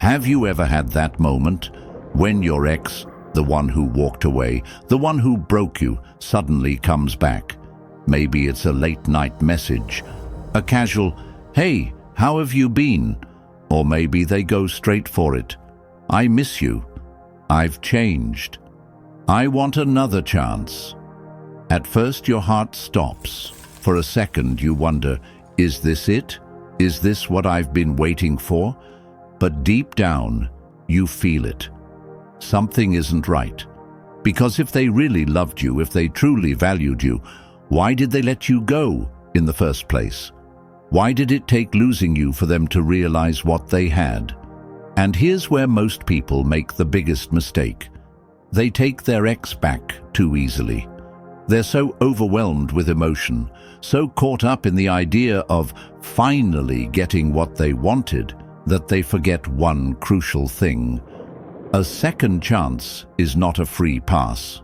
Have you ever had that moment when your ex, the one who walked away, the one who broke you, suddenly comes back? Maybe it's a late-night message, a casual, "Hey, how have you been?" Or maybe they go straight for it. "I miss you. I've changed. I want another chance." At first your heart stops. For a second you wonder, is this it? Is this what I've been waiting for? But deep down, you feel it. Something isn't right. Because if they really loved you, if they truly valued you, why did they let you go in the first place? Why did it take losing you for them to realize what they had? And here's where most people make the biggest mistake. They take their ex back too easily. They're so overwhelmed with emotion, so caught up in the idea of finally getting what they wanted, that they forget one crucial thing. A second chance is not a free pass.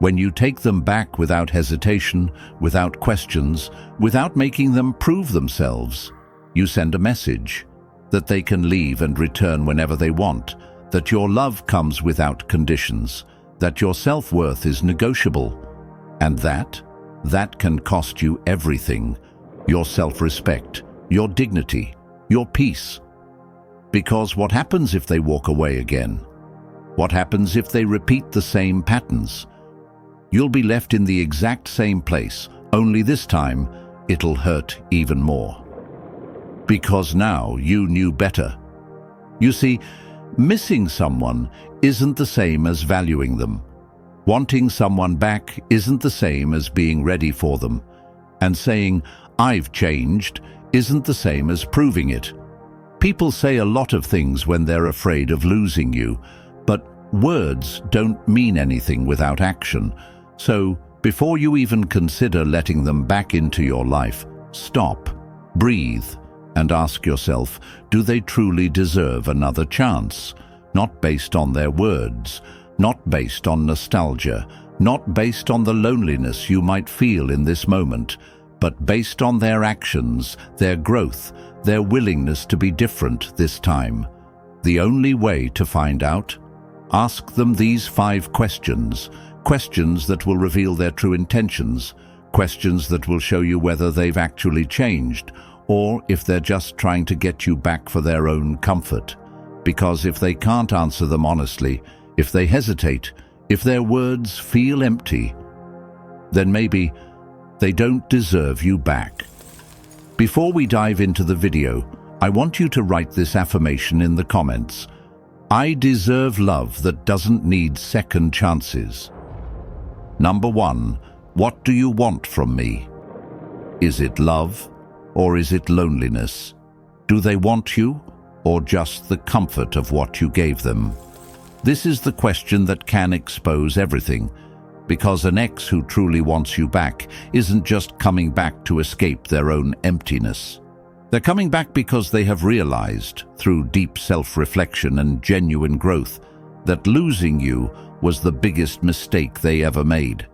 When you take them back without hesitation, without questions, without making them prove themselves, you send a message that they can leave and return whenever they want, that your love comes without conditions, that your self-worth is negotiable, and that can cost you everything: your self-respect, your dignity, your peace. Because what happens if they walk away again? What happens if they repeat the same patterns? You'll be left in the exact same place, only this time it'll hurt even more. Because now you knew better. You see, missing someone isn't the same as valuing them. Wanting someone back isn't the same as being ready for them. And saying, "I've changed," isn't the same as proving it. People say a lot of things when they're afraid of losing you, but words don't mean anything without action. So, before you even consider letting them back into your life, stop, breathe, and ask yourself, do they truly deserve another chance? Not based on their words, not based on nostalgia, not based on the loneliness you might feel in this moment, but based on their actions, their growth, their willingness to be different this time. The only way to find out? Ask them these 5 questions, questions that will reveal their true intentions, questions that will show you whether they've actually changed, or if they're just trying to get you back for their own comfort. Because if they can't answer them honestly, if they hesitate, if their words feel empty, then maybe they don't deserve you back. Before we dive into the video, I want you to write this affirmation in the comments. I deserve love that doesn't need second chances. Number 1, what do you want from me? Is it love, or is it loneliness? Do they want you, or just the comfort of what you gave them? This is the question that can expose everything, because an ex who truly wants you back isn't just coming back to escape their own emptiness. They're coming back because they have realized, through deep self-reflection and genuine growth, that losing you was the biggest mistake they ever made.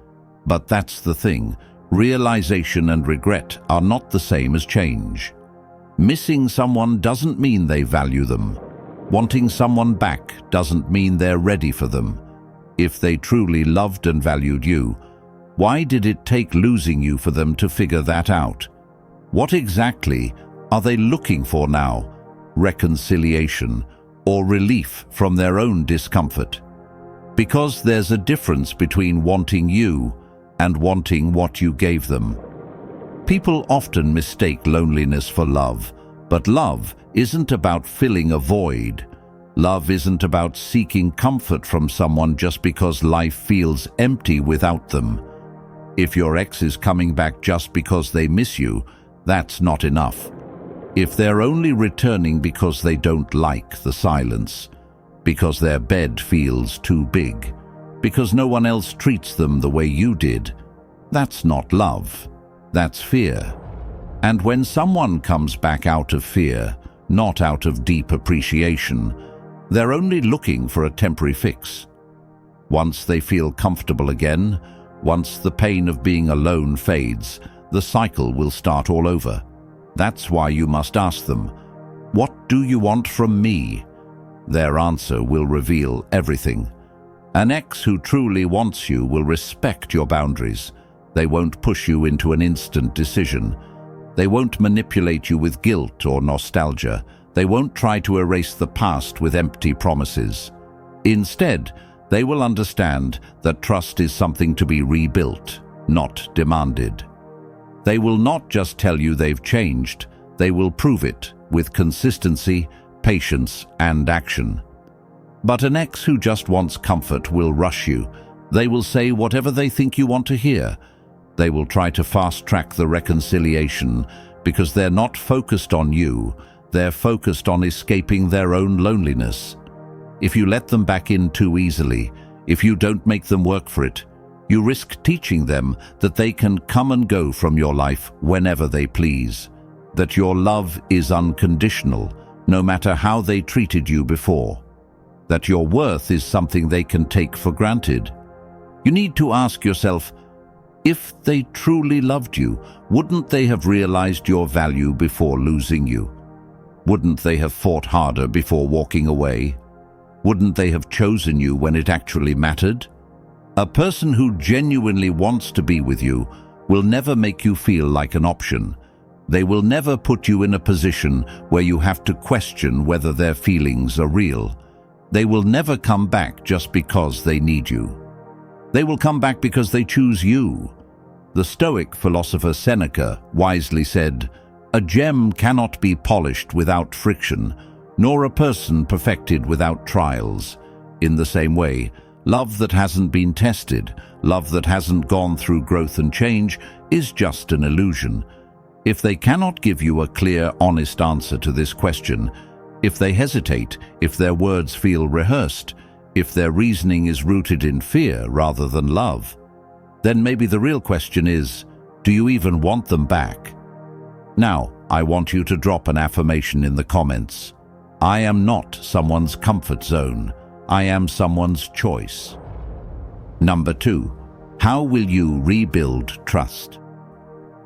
But that's the thing, realization and regret are not the same as change. Missing someone doesn't mean they value them. Wanting someone back doesn't mean they're ready for them. If they truly loved and valued you, why did it take losing you for them to figure that out? What exactly are they looking for now? Reconciliation or relief from their own discomfort? Because there's a difference between wanting you and wanting what you gave them. People often mistake loneliness for love, but love isn't about filling a void. Love isn't about seeking comfort from someone just because life feels empty without them. If your ex is coming back just because they miss you, that's not enough. If they're only returning because they don't like the silence, because their bed feels too big, because no one else treats them the way you did, that's not love. That's fear. And when someone comes back out of fear, not out of deep appreciation, they're only looking for a temporary fix. Once they feel comfortable again, once the pain of being alone fades, the cycle will start all over. That's why you must ask them, what do you want from me? Their answer will reveal everything. An ex who truly wants you will respect your boundaries. They won't push you into an instant decision. They won't manipulate you with guilt or nostalgia. They won't try to erase the past with empty promises. Instead, they will understand that trust is something to be rebuilt, not demanded. They will not just tell you they've changed, they will prove it with consistency, patience, and action. But an ex who just wants comfort will rush you. They will say whatever they think you want to hear. They will try to fast-track the reconciliation because they're not focused on you, they're focused on escaping their own loneliness. If you let them back in too easily, if you don't make them work for it, you risk teaching them that they can come and go from your life whenever they please, that your love is unconditional, no matter how they treated you before, that your worth is something they can take for granted. You need to ask yourself, if they truly loved you, wouldn't they have realized your value before losing you? Wouldn't they have fought harder before walking away? Wouldn't they have chosen you when it actually mattered? A person who genuinely wants to be with you will never make you feel like an option. They will never put you in a position where you have to question whether their feelings are real. They will never come back just because they need you. They will come back because they choose you. The Stoic philosopher Seneca wisely said, "A gem cannot be polished without friction, nor a person perfected without trials." In the same way, love that hasn't been tested, love that hasn't gone through growth and change, is just an illusion. If they cannot give you a clear, honest answer to this question, if they hesitate, if their words feel rehearsed, if their reasoning is rooted in fear rather than love, then maybe the real question is, do you even want them back? Now, I want you to drop an affirmation in the comments. I am not someone's comfort zone. I am someone's choice. Number 2, how will you rebuild trust?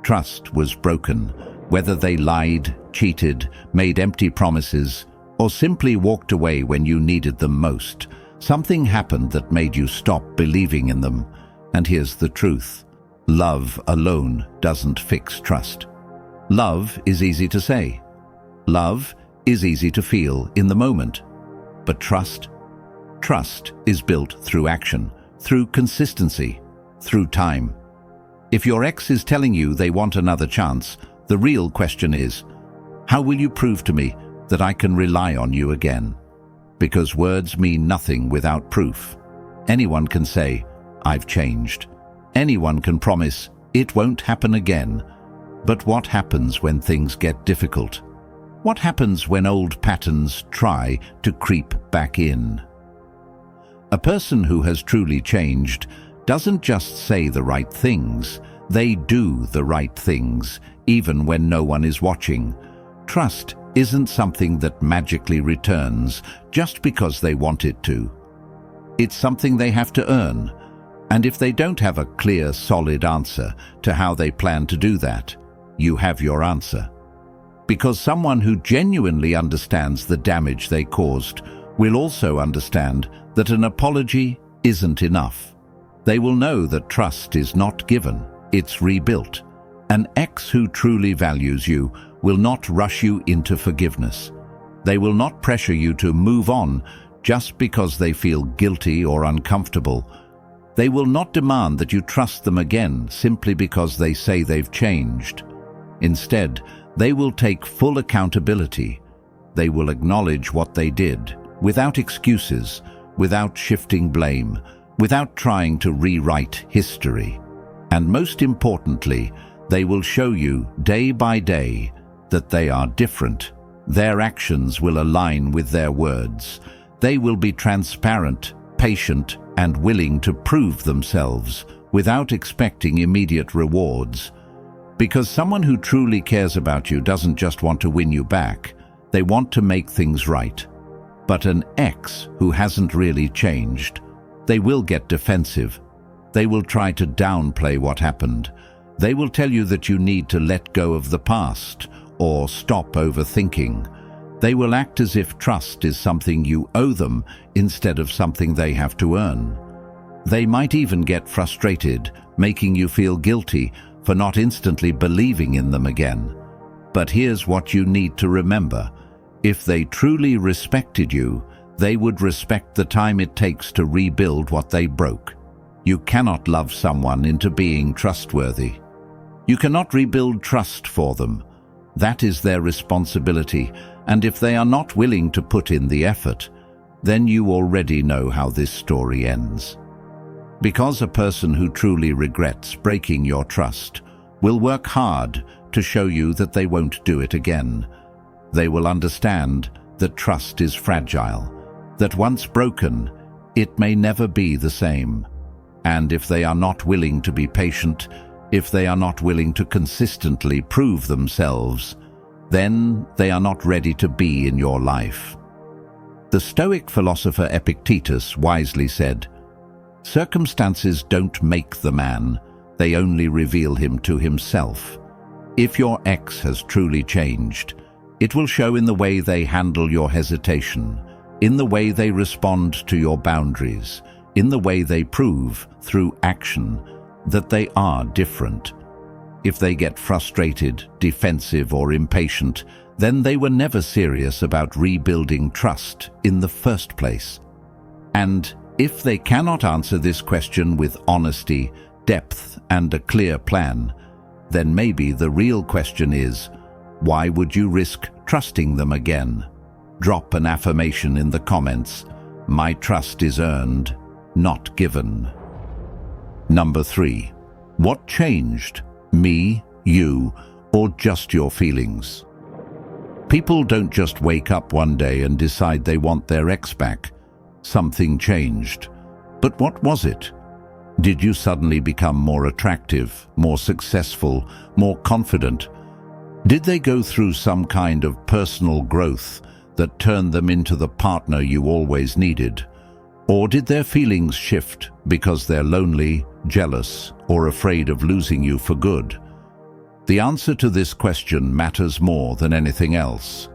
Trust was broken, whether they lied, cheated, made empty promises, or simply walked away when you needed them most. Something happened that made you stop believing in them. And here's the truth. Love alone doesn't fix trust. Love is easy to say. Love is easy to feel in the moment. But trust is built through action, through consistency, through time. If your ex is telling you they want another chance, the real question is, how will you prove to me that I can rely on you again? Because words mean nothing without proof. Anyone can say, I've changed. Anyone can promise, it won't happen again. But what happens when things get difficult? What happens when old patterns try to creep back in? A person who has truly changed doesn't just say the right things, they do the right things, even when no one is watching. Trust isn't something that magically returns just because they want it to. It's something they have to earn, and if they don't have a clear, solid answer to how they plan to do that, you have your answer. Because someone who genuinely understands the damage they caused will also understand that an apology isn't enough. They will know that trust is not given, it's rebuilt. An ex who truly values you will not rush you into forgiveness. They will not pressure you to move on just because they feel guilty or uncomfortable. They will not demand that you trust them again simply because they say they've changed. Instead, they will take full accountability. They will acknowledge what they did, without excuses, without shifting blame, without trying to rewrite history. And most importantly, they will show you day by day that they are different. Their actions will align with their words. They will be transparent, patient, and willing to prove themselves without expecting immediate rewards. Because someone who truly cares about you doesn't just want to win you back, they want to make things right. But an ex who hasn't really changed, they will get defensive. They will try to downplay what happened. They will tell you that you need to let go of the past or stop overthinking. They will act as if trust is something you owe them instead of something they have to earn. They might even get frustrated, making you feel guilty for not instantly believing in them again. But here's what you need to remember. If they truly respected you, they would respect the time it takes to rebuild what they broke. You cannot love someone into being trustworthy. You cannot rebuild trust for them. That is their responsibility, and if they are not willing to put in the effort, then you already know how this story ends. Because a person who truly regrets breaking your trust will work hard to show you that they won't do it again. They will understand that trust is fragile, that once broken, it may never be the same. And if they are not willing to be patient, if they are not willing to consistently prove themselves, then they are not ready to be in your life. The Stoic philosopher Epictetus wisely said, "Circumstances don't make the man, they only reveal him to himself." If your ex has truly changed, it will show in the way they handle your hesitation, in the way they respond to your boundaries, in the way they prove, through action, that they are different. If they get frustrated, defensive, or impatient, then they were never serious about rebuilding trust in the first place. And if they cannot answer this question with honesty, depth, and a clear plan, then maybe the real question is, why would you risk trusting them again? Drop an affirmation in the comments. My trust is earned, not given. Number 3. What changed? Me, you, or just your feelings? People don't just wake up one day and decide they want their ex back. Something changed. But what was it? Did you suddenly become more attractive, more successful, more confident? Did they go through some kind of personal growth that turned them into the partner you always needed? Or did their feelings shift because they're lonely, jealous, or afraid of losing you for good? The answer to this question matters more than anything else.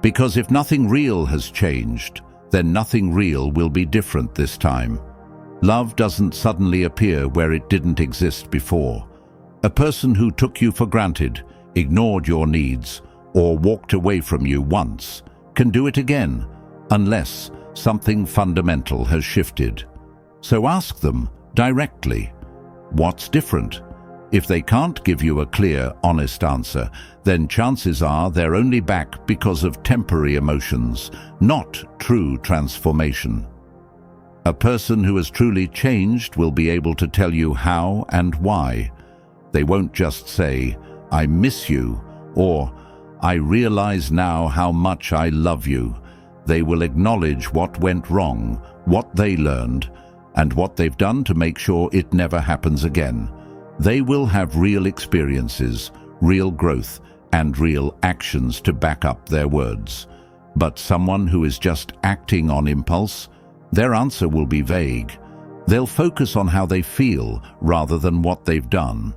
Because if nothing real has changed, then nothing real will be different this time. Love doesn't suddenly appear where it didn't exist before. A person who took you for granted, ignored your needs, or walked away from you once can do it again, unless something fundamental has shifted. So ask them directly, what's different? If they can't give you a clear, honest answer, then chances are they're only back because of temporary emotions, not true transformation. A person who has truly changed will be able to tell you how and why. They won't just say, "I miss you," or "I realize now how much I love you." They will acknowledge what went wrong, what they learned, and what they've done to make sure it never happens again. They will have real experiences, real growth, and real actions to back up their words. But someone who is just acting on impulse, their answer will be vague. They'll focus on how they feel rather than what they've done.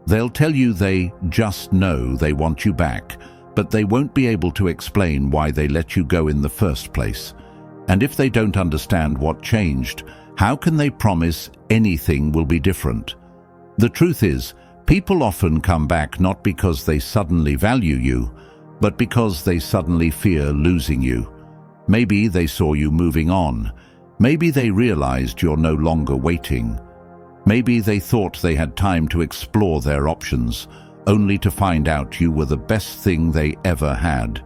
They'll tell you they just know they want you back, but they won't be able to explain why they let you go in the first place. And if they don't understand what changed, how can they promise anything will be different? The truth is, people often come back not because they suddenly value you, but because they suddenly fear losing you. Maybe they saw you moving on. Maybe they realized you're no longer waiting. Maybe they thought they had time to explore their options, only to find out you were the best thing they ever had.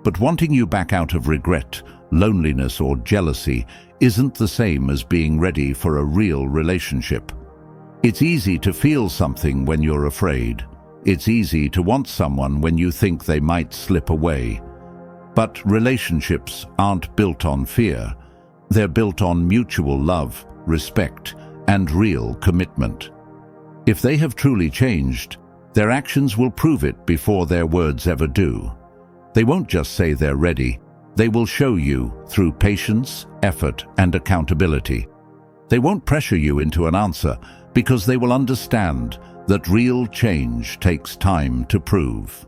But wanting you back out of regret, loneliness, or jealousy isn't the same as being ready for a real relationship. It's easy to feel something when you're afraid. It's easy to want someone when you think they might slip away. But relationships aren't built on fear. They're built on mutual love, respect, and real commitment. If they have truly changed, their actions will prove it before their words ever do. They won't just say they're ready. They will show you through patience, effort, and accountability. They won't pressure you into an answer because they will understand that real change takes time to prove.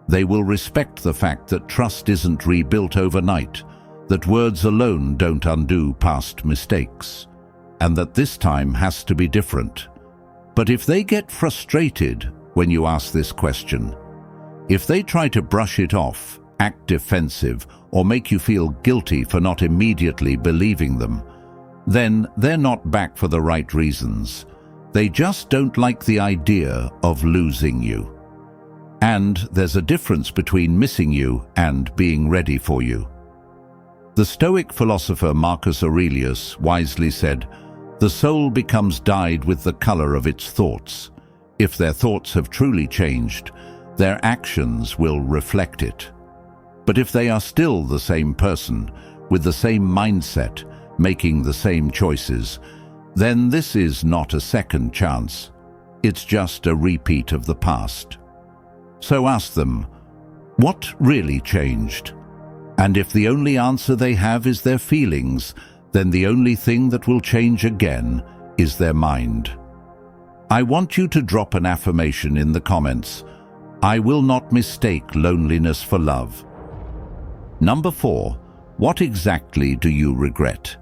They will respect the fact that trust isn't rebuilt overnight, that words alone don't undo past mistakes, and that this time has to be different. But if they get frustrated when you ask this question, if they try to brush it off, act defensive, or make you feel guilty for not immediately believing them, then they're not back for the right reasons. They just don't like the idea of losing you. And there's a difference between missing you and being ready for you. The Stoic philosopher Marcus Aurelius wisely said, "The soul becomes dyed with the color of its thoughts. If their thoughts have truly changed, their actions will reflect it. But if they are still the same person, with the same mindset, making the same choices, then this is not a second chance. It's just a repeat of the past." So ask them, what really changed? And if the only answer they have is their feelings, then the only thing that will change again is their mind. I want you to drop an affirmation in the comments. I will not mistake loneliness for love. Number 4, what exactly do you regret?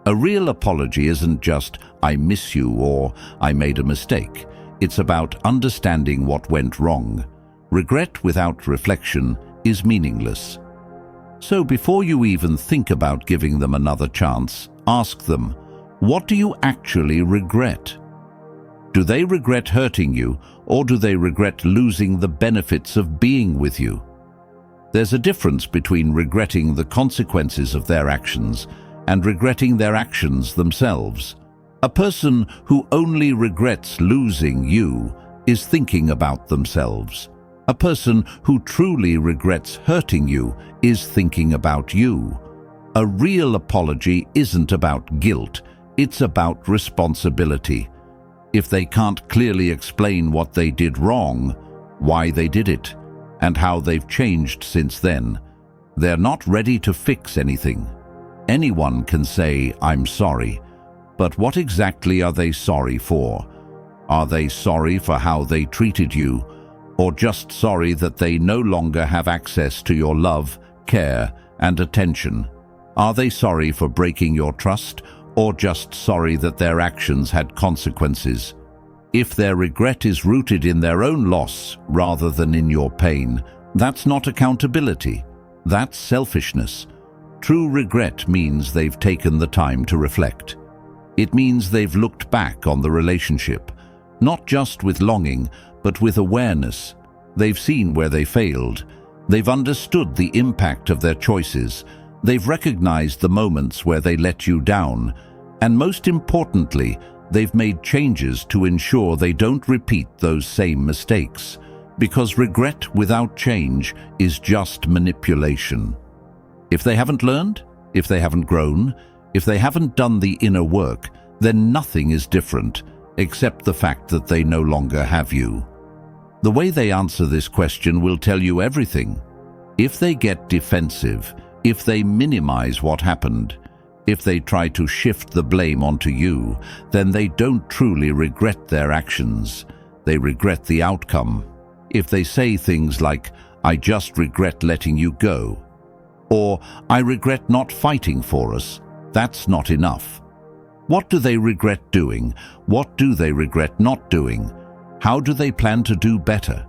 A real apology isn't just, "I miss you" or "I made a mistake." It's about understanding what went wrong. Regret without reflection is meaningless. So before you even think about giving them another chance, ask them, what do you actually regret? Do they regret hurting you, or do they regret losing the benefits of being with you? There's a difference between regretting the consequences of their actions and regretting their actions themselves. A person who only regrets losing you is thinking about themselves. A person who truly regrets hurting you is thinking about you. A real apology isn't about guilt, it's about responsibility. If they can't clearly explain what they did wrong, why they did it, and how they've changed since then, they're not ready to fix anything. Anyone can say, "I'm sorry," but what exactly are they sorry for? Are they sorry for how they treated you, or just sorry that they no longer have access to your love, care, and attention? Are they sorry for breaking your trust, or just sorry that their actions had consequences? If their regret is rooted in their own loss rather than in your pain, that's not accountability. That's selfishness. True regret means they've taken the time to reflect. It means they've looked back on the relationship, not just with longing, but with awareness. They've seen where they failed. They've understood the impact of their choices. They've recognized the moments where they let you down. And most importantly, they've made changes to ensure they don't repeat those same mistakes. Because regret without change is just manipulation. If they haven't learned, if they haven't grown, if they haven't done the inner work, then nothing is different, except the fact that they no longer have you. The way they answer this question will tell you everything. If they get defensive, if they minimize what happened, if they try to shift the blame onto you, then they don't truly regret their actions. They regret the outcome. If they say things like, "I just regret letting you go," or "I regret not fighting for us," that's not enough. What do they regret doing? What do they regret not doing? How do they plan to do better?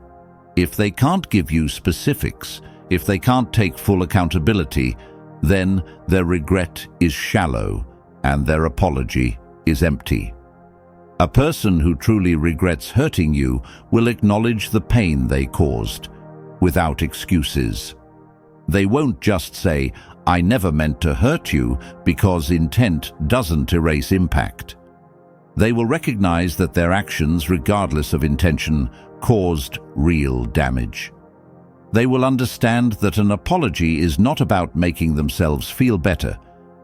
If they can't give you specifics, if they can't take full accountability, then their regret is shallow and their apology is empty. A person who truly regrets hurting you will acknowledge the pain they caused, without excuses. They won't just say, "I never meant to hurt you," because intent doesn't erase impact. They will recognize that their actions, regardless of intention, caused real damage. They will understand that an apology is not about making themselves feel better.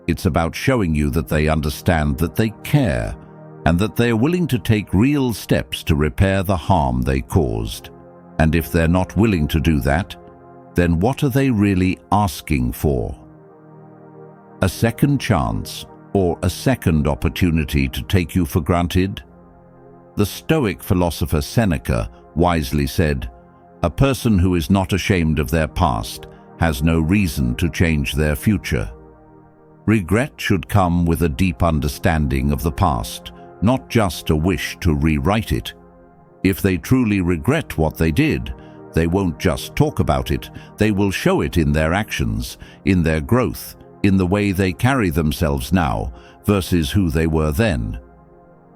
It's about showing you that they understand that they care, and that they are willing to take real steps to repair the harm they caused. And if they're not willing to do that, then what are they really asking for? A second chance, or a second opportunity to take you for granted? The Stoic philosopher Seneca wisely said, A person who is not ashamed of their past has no reason to change their future. Regret should come with a deep understanding of the past, not just a wish to rewrite it. If they truly regret what they did, they won't just talk about it, they will show it in their actions, in their growth, in the way they carry themselves now versus who they were then.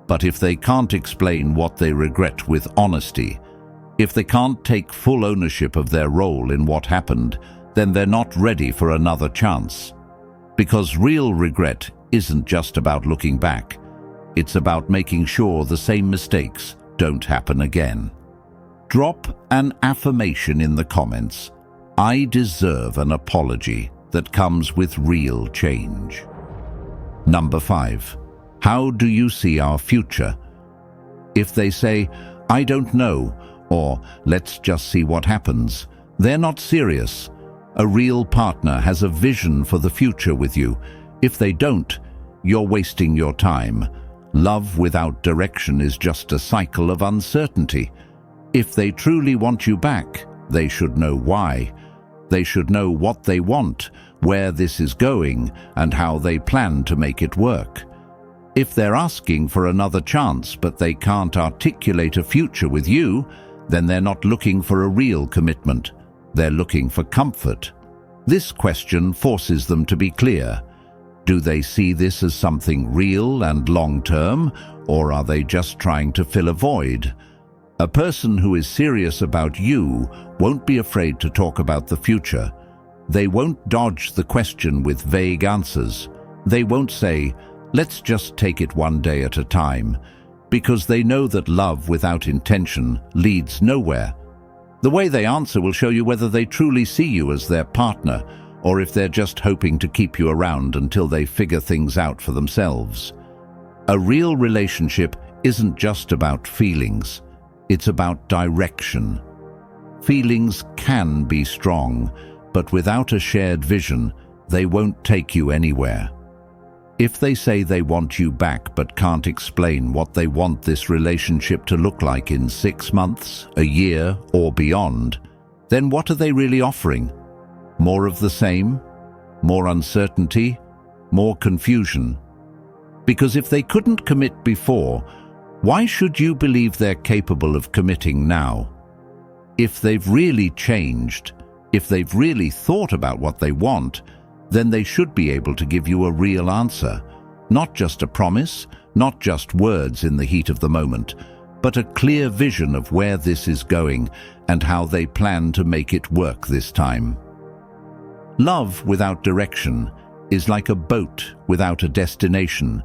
But if they can't explain what they regret with honesty, if they can't take full ownership of their role in what happened, then they're not ready for another chance. Because real regret isn't just about looking back, it's about making sure the same mistakes don't happen again. Drop an affirmation in the comments. I deserve an apology that comes with real change. Number 5. How do you see our future? If they say, I don't know, or let's just see what happens, they're not serious. A real partner has a vision for the future with you. If they don't, you're wasting your time. Love without direction is just a cycle of uncertainty. If they truly want you back, they should know why. They should know what they want, where this is going, and how they plan to make it work. If they're asking for another chance but they can't articulate a future with you, then they're not looking for a real commitment. They're looking for comfort. This question forces them to be clear. Do they see this as something real and long-term, or are they just trying to fill a void? A person who is serious about you won't be afraid to talk about the future. They won't dodge the question with vague answers. They won't say, let's just take it one day at a time, because they know that love without intention leads nowhere. The way they answer will show you whether they truly see you as their partner, or if they're just hoping to keep you around until they figure things out for themselves. A real relationship isn't just about feelings, it's about direction. Feelings can be strong, but without a shared vision, they won't take you anywhere. If they say they want you back but can't explain what they want this relationship to look like in 6 months, a year, or beyond, then what are they really offering? More of the same? More uncertainty? More confusion? Because if they couldn't commit before, why should you believe they're capable of committing now? If they've really changed, if they've really thought about what they want, then they should be able to give you a real answer. Not just a promise, not just words in the heat of the moment, but a clear vision of where this is going and how they plan to make it work this time. Love without direction is like a boat without a destination.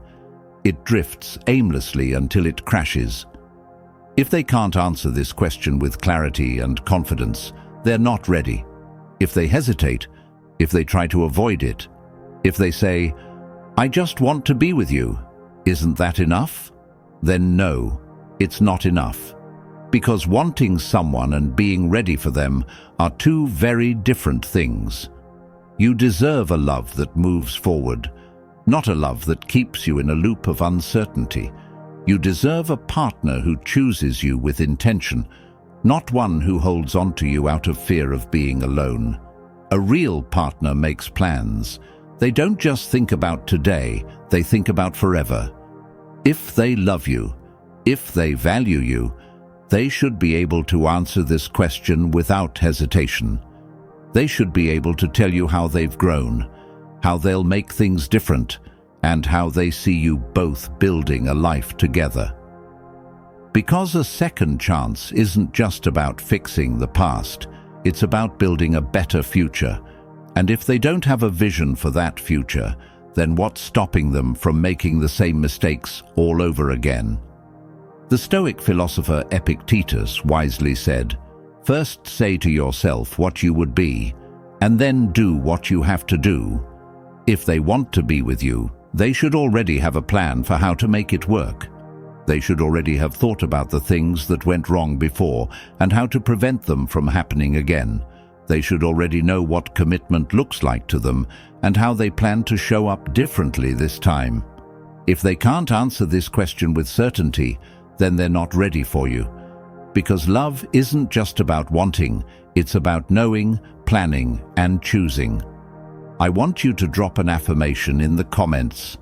It drifts aimlessly until it crashes. If they can't answer this question with clarity and confidence, they're not ready. If they hesitate, if they try to avoid it, if they say, I just want to be with you, isn't that enough? Then no, it's not enough. Because wanting someone and being ready for them are two very different things. You deserve a love that moves forward, not a love that keeps you in a loop of uncertainty. You deserve a partner who chooses you with intention, not one who holds on to you out of fear of being alone. A real partner makes plans. They don't just think about today, they think about forever. If they love you, if they value you, they should be able to answer this question without hesitation. They should be able to tell you how they've grown, how they'll make things different, and how they see you both building a life together. Because a second chance isn't just about fixing the past, it's about building a better future. And if they don't have a vision for that future, then what's stopping them from making the same mistakes all over again? The Stoic philosopher Epictetus wisely said, "First say to yourself what you would be, and then do what you have to do." If they want to be with you, they should already have a plan for how to make it work. They should already have thought about the things that went wrong before and how to prevent them from happening again. They should already know what commitment looks like to them and how they plan to show up differently this time. If they can't answer this question with certainty, then they're not ready for you. because love isn't just about wanting, it's about knowing, planning, and choosing. I want you to drop an affirmation in the comments.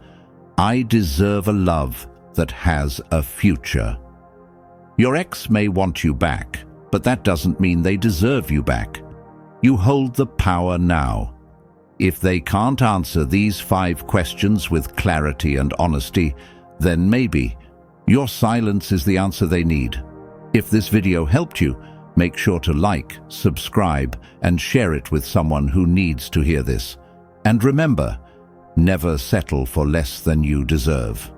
I deserve a love that has a future. Your ex may want you back, but that doesn't mean they deserve you back. You hold the power now. If they can't answer these 5 questions with clarity and honesty, then maybe your silence is the answer they need. If this video helped you, make sure to like, subscribe, and share it with someone who needs to hear this. And remember, never settle for less than you deserve.